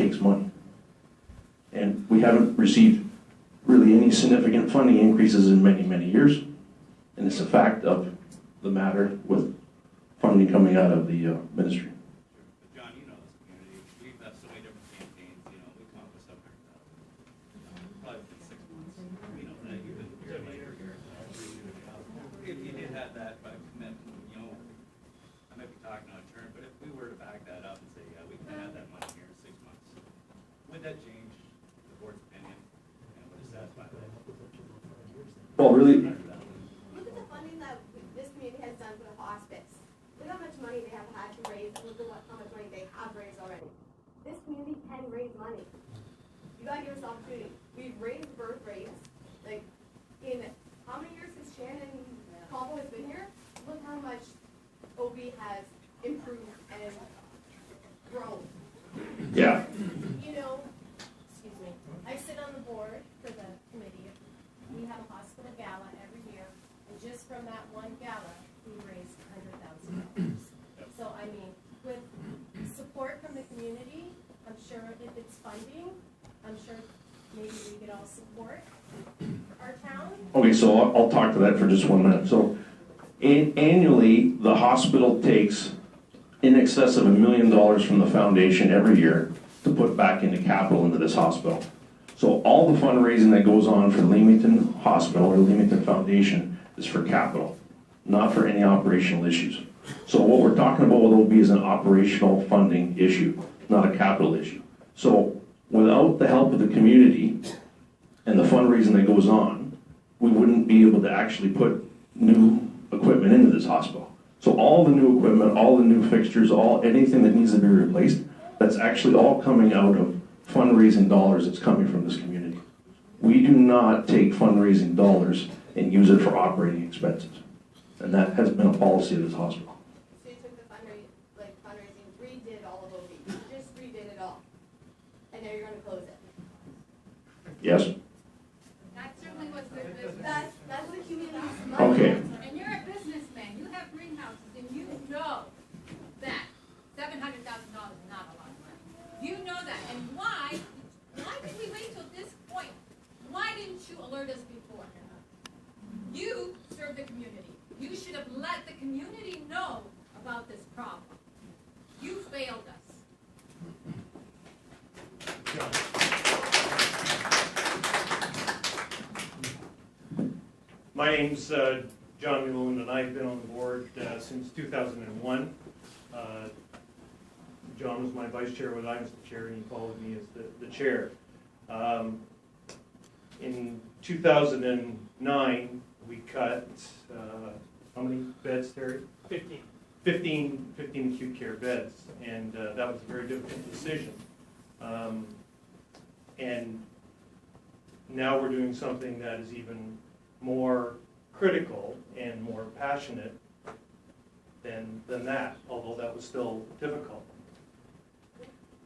takes money. And we haven't received really any significant funding increases in many, many years. And it's a fact of the matter with funding coming out of the ministry. But John, you know this community. We've had so many different campaigns. You know, we come up with something. Probably been 6 months. You know, that you've been here later. If you did have that commitment, you know, I might be talking out of turn, but if we were to back that up and say, yeah, we can have that money here in 6 months, would that change the board's opinion? And would it satisfy that? Well, really, Look at the funding that this community has done for the hospice. Look how much money they have had to raise, and look at how much money they have raised already. This community can raise money. You gotta give us the opportunity. We've raised birth rates. Like, in how many years since Shannon Combo has been here? Look how much OB has improved and grown. yeah. You know, excuse me, I sit on the board for the committee. We have a hospital gala every year, and just from that one gala, we raised $100,000. So, I mean, with support from the community, I'm sure if it's funding, I'm sure maybe we could all support our town. Okay, so I'll talk to that for just 1 minute. So annually, the hospital takes in excess of $1 million from the foundation every year to put back into capital into this hospital. So all the fundraising that goes on for Leamington Hospital or Leamington Foundation is for capital, not for any operational issues. So what we're talking about with OB is an operational funding issue, not a capital issue. So without the help of the community and the fundraising that goes on, we wouldn't be able to actually put new equipment into this hospital. So all the new equipment, all the new fixtures, anything that needs to be replaced, that's actually all coming out of fundraising dollars that's coming from this community. We do not take fundraising dollars and use it for operating expenses. And that has been a policy of this hospital. So you took the fundraising, redid all of OB. You just redid it all. And now you're gonna close it. Yes? That certainly was good business. That's the community's money. Okay. And you're a businessman, you have greenhouses, and you know that $700,000 is not a lot of money. You know that, and why did we wait till this point? Why didn't you alert us before? You serve the community. You should have let the community know about this problem. You failed us. My name's John Mullen, and I've been on the board since 2001. John was my vice chair when I was the chair, and he followed me as the chair. In 2009, we cut, how many beds, Terry? 15 acute care beds, and that was a very difficult decision. And now we're doing something that is even more critical and more passionate than that, although that was still difficult.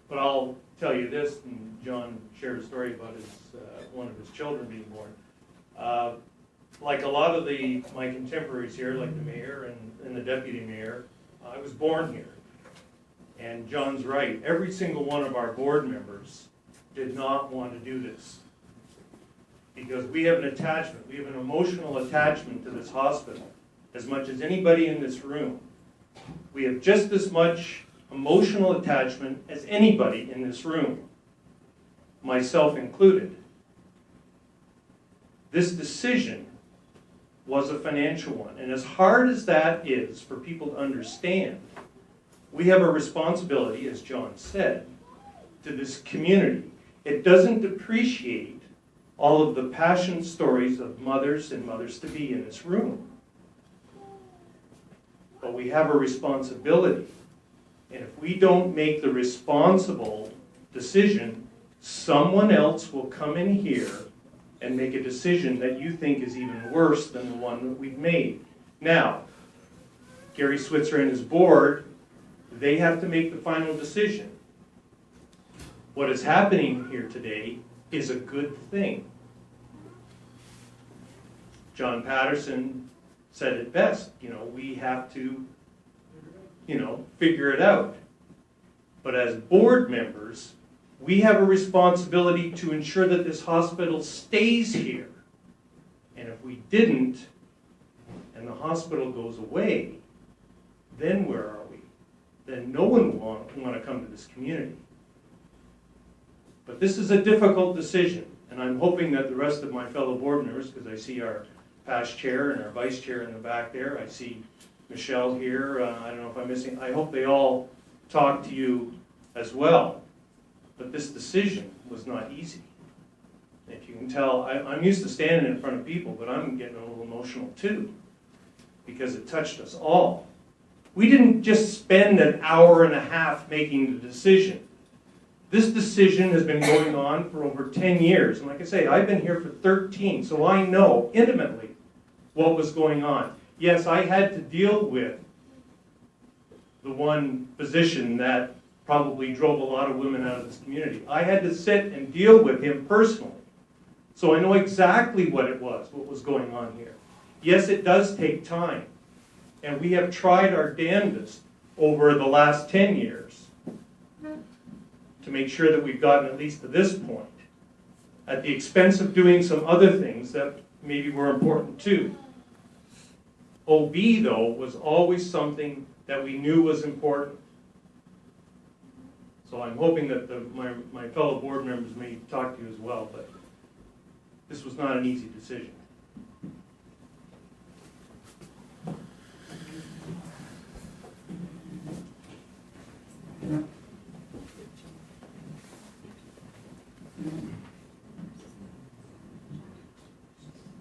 But I'll tell you this, and John shared a story about one of his children being born. Like a lot of my contemporaries here, like the mayor and the deputy mayor, I was born here. And John's right, every single one of our board members did not want to do this. Because we have an attachment, we have an emotional attachment to this hospital, as much as anybody in this room. We have just as much emotional attachment as anybody in this room, myself included. This decision was a financial one, and as hard as that is for people to understand, we have a responsibility, as John said, to this community. It doesn't appreciate all of the passion stories of mothers and mothers-to-be in this room. But we have a responsibility. And if we don't make the responsible decision, someone else will come in here and make a decision that you think is even worse than the one that we've made. Now, Gary Switzer and his board, they have to make the final decision. What is happening here today is a good thing. John Patterson said it best, we have to, figure it out. But as board members, We have a responsibility to ensure that this hospital stays here. And if we didn't, and the hospital goes away, then where are we? Then no one will want to come to this community. But this is a difficult decision, and I'm hoping that the rest of my fellow board members, because I see our past chair and our vice chair in the back there, I see Michelle here, I don't know if I'm missing, I hope they all talk to you as well. But this decision was not easy. If you can tell, I'm used to standing in front of people, but I'm getting a little emotional too, because it touched us all. We didn't just spend an hour and a half making the decision. This decision has been going on for over 10 years. And like I say, I've been here for 13, so I know intimately what was going on. Yes, I had to deal with the one physician that probably drove a lot of women out of this community. I had to sit and deal with him personally. So I know exactly what was going on here. Yes, it does take time. And we have tried our damnedest over the last 10 years to make sure that we've gotten at least to this point, at the expense of doing some other things that maybe were important too. OB, though, was always something that we knew was important. So I'm hoping that my fellow board members may talk to you as well, but this was not an easy decision.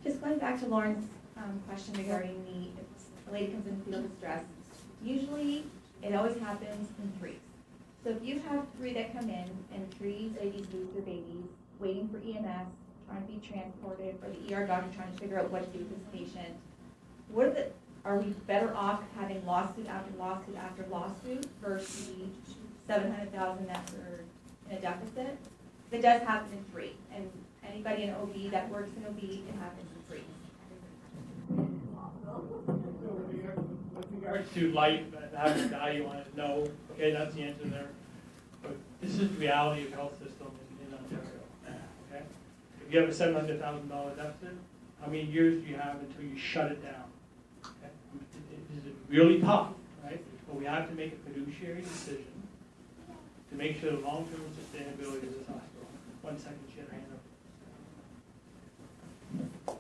Just going back to Lauren's question regarding if a lady comes in and feels distressed, usually it always happens in threes. So if you have 3 that come in and 3 ladies lose their babies, waiting for EMS, trying to be transported, or the ER doctor trying to figure out what to do with this patient, are we better off having lawsuit after lawsuit after lawsuit versus the $700,000 that we're in a deficit? It does happen in 3, and anybody in OB that works in OB, it happens in 3. With regards to life and having to die, you want to know, okay, that's the answer there. But this is the reality of health system in Ontario, okay? If you have a $700,000 deficit, how many years do you have until you shut it down? Okay? It is really tough, right? But we have to make a fiduciary decision to make sure the long-term sustainability of this hospital. 1 second, she had her hand up.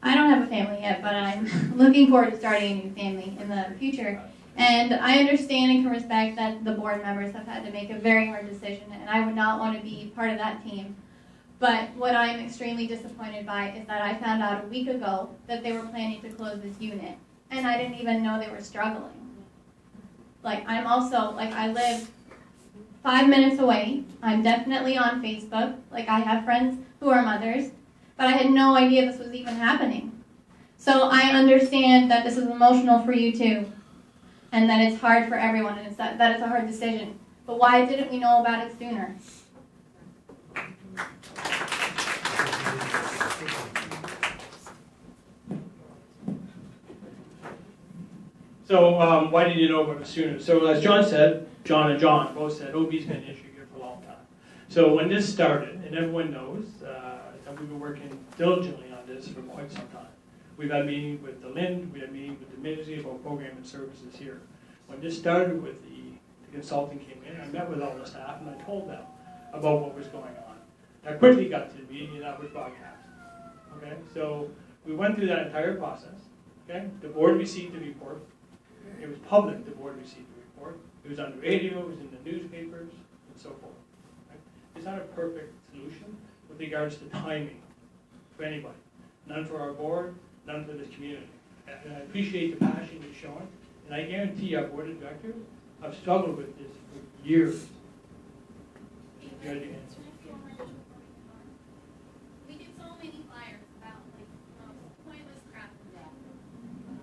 I don't have a family yet, but I'm looking forward to starting a new family in the future. And I understand and can respect that the board members have had to make a very hard decision, and I would not want to be part of that team. But what I'm extremely disappointed by is that I found out a week ago that they were planning to close this unit, and I didn't even know they were struggling. I live 5 minutes away. I'm definitely on Facebook. I have friends who are mothers, but I had no idea this was even happening. So I understand that this is emotional for you too, and that it's hard for everyone, and that it's a hard decision. But why didn't we know about it sooner? So why did you know about it sooner? So as John said, John and John both said, OB's been an issue here for a long time. So when this started, and everyone knows that we've been working diligently on this for quite some time. We've had meetings with the LIND, we had meetings with the Ministry of Program and Services here. When this started with the consultant came in, I met with all the staff and I told them about what was going on. I quickly got to the meeting and that was broadcast. Okay, so we went through that entire process. Okay, the board received the report. It was public, the board received the report. It was on the radio, it was in the newspapers, and so forth. Right? It's not a perfect solution with regards to timing for anybody. None for our board, none for this community. And I appreciate the passion you're showing, and I guarantee our board of directors have struggled with this for years. We get so many flyers about pointless crap.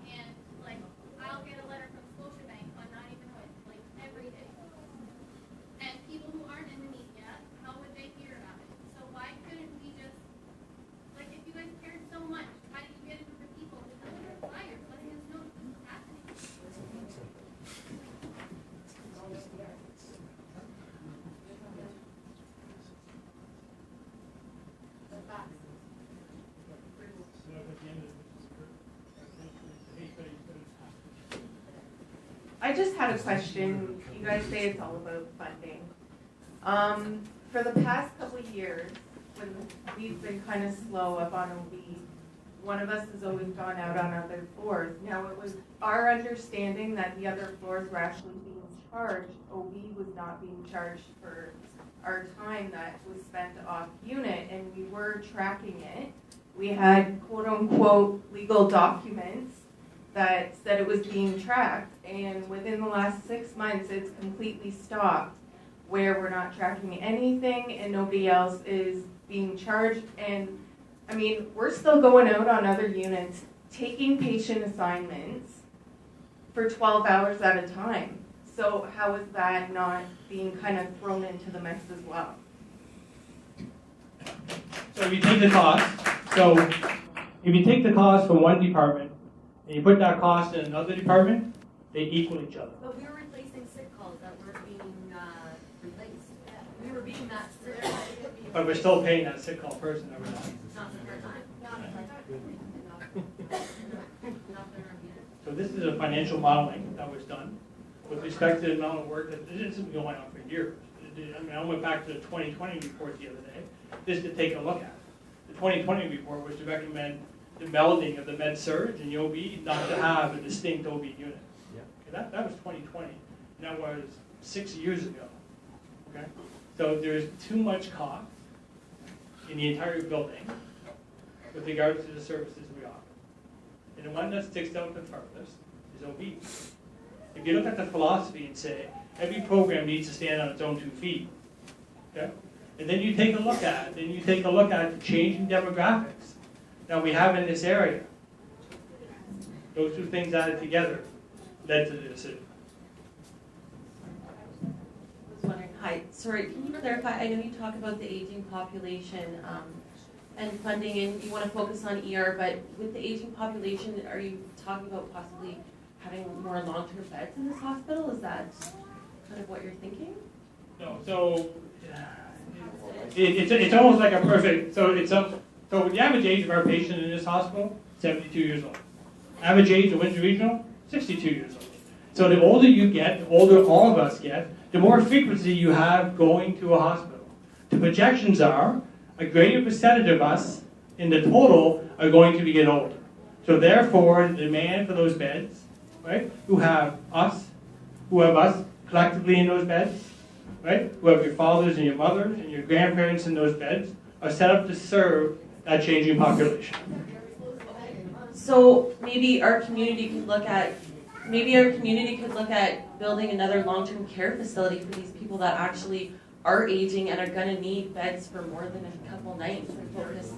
And I'll get a letter from Scotiabank on not even every day. And people who aren't in the media, how would they hear about it? So why couldn't we just, if you guys cared so much, why didn't you get it from the people? Just deliver flyers letting us know this is happening. I just had a question. You guys say it's all about funding. For the past couple of years, when we've been kind of slow up on OB, one of us has always gone out on other floors. Now, it was our understanding that the other floors were actually being charged. OB was not being charged for our time that was spent off unit, and we were tracking it. We had quote-unquote legal documents that said it was being tracked, and within the last 6 months, it's completely stopped, where we're not tracking anything and nobody else is being charged. And I mean, we're still going out on other units, taking patient assignments for 12 hours at a time. So how is that not being kind of thrown into the mix as well? So if you take the cost from one department and you put that cost in another department, they equal each other. But we were replacing sick calls that weren't being replaced. We were being that sick. But we're still paying that sick call person every night. Not the first time. So this is a financial modeling that was done with respect to the amount of work that this has been going on for years. I mean, I went back to the 2020 report the other day just to take a look at it. The 2020 report was to recommend the melding of the med surge and the OB, not to have a distinct OB unit. Yeah. Okay, that was 2020. And that was 6 years ago. Okay, so there's too much cost in the entire building with regards to the services we offer. And the one that sticks out the farthest is OB. If you look at the philosophy and say, every program needs to stand on its own 2 feet, okay? And then you take a look at it, the changing demographics that we have in this area. Those 2 things added together led to the decision. I was wondering, hi, sorry, can you clarify, I know you talk about the aging population and funding, and you want to focus on ER, but with the aging population, are you talking about possibly having more long-term beds in this hospital? Is that kind of what you're thinking? No, so it's almost like a perfect, so the average age of our patient in this hospital, 72 years old. Average age of Windsor Regional, 62 years old. So the older you get, the older all of us get, the more frequency you have going to a hospital. The projections are a greater percentage of us in the total are going to be getting older. So therefore, the demand for those beds, right, who have us collectively in those beds, right, who have your fathers and your mothers and your grandparents in those beds, are set up to serve that changing population. So maybe our community could look at building another long-term care facility for these people that actually are aging and are going to need beds for more than a couple nights and focus.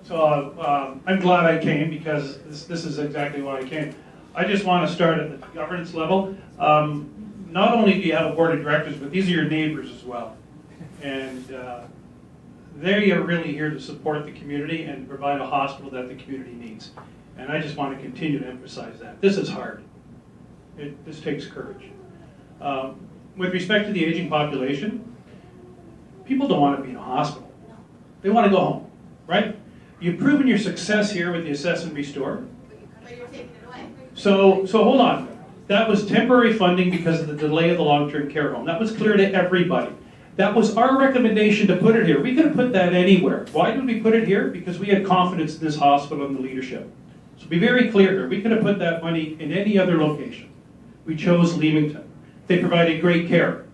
So I'm glad I came because this is exactly why I came. I just want to start at the governance level. Not only do you have a board of directors, but these are your neighbors as well. And they are really here to support the community and provide a hospital that the community needs. And I just want to continue to emphasize that. This is hard. This takes courage. With respect to the aging population, people don't want to be in a hospital. They want to go home, right? You've proven your success here with the Assess and Restore. But you're taking it away. So hold on. That was temporary funding because of the delay of the long-term care home. That was clear to everybody. That was our recommendation to put it here. We could have put that anywhere. Why did we put it here? Because we had confidence in this hospital and the leadership. So be very clear here. We could have put that money in any other location. We chose Leamington. They provided great care.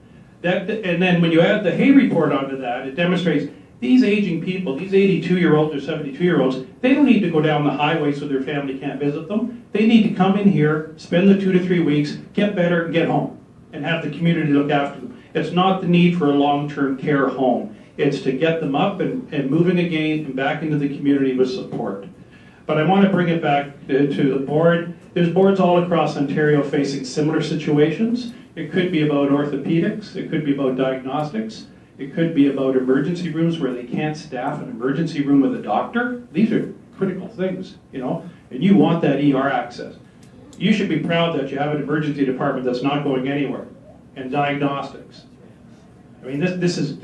And then when you add the Hay report onto that, it demonstrates these aging people, these 82-year-olds or 72-year-olds, they don't need to go down the highway so their family can't visit them. They need to come in here, spend the 2 to 3 weeks, get better, and get home, and have the community look after them. It's not the need for a long-term care home. It's to get them up and moving again and back into the community with support. But I want to bring it back to the board. There's boards all across Ontario facing similar situations. It could be about orthopedics. It could be about diagnostics. It could be about emergency rooms where they can't staff an emergency room with a doctor. These are critical things, you know, and you want that ER access. You should be proud that you have an emergency department that's not going anywhere, and diagnostics. I mean, this is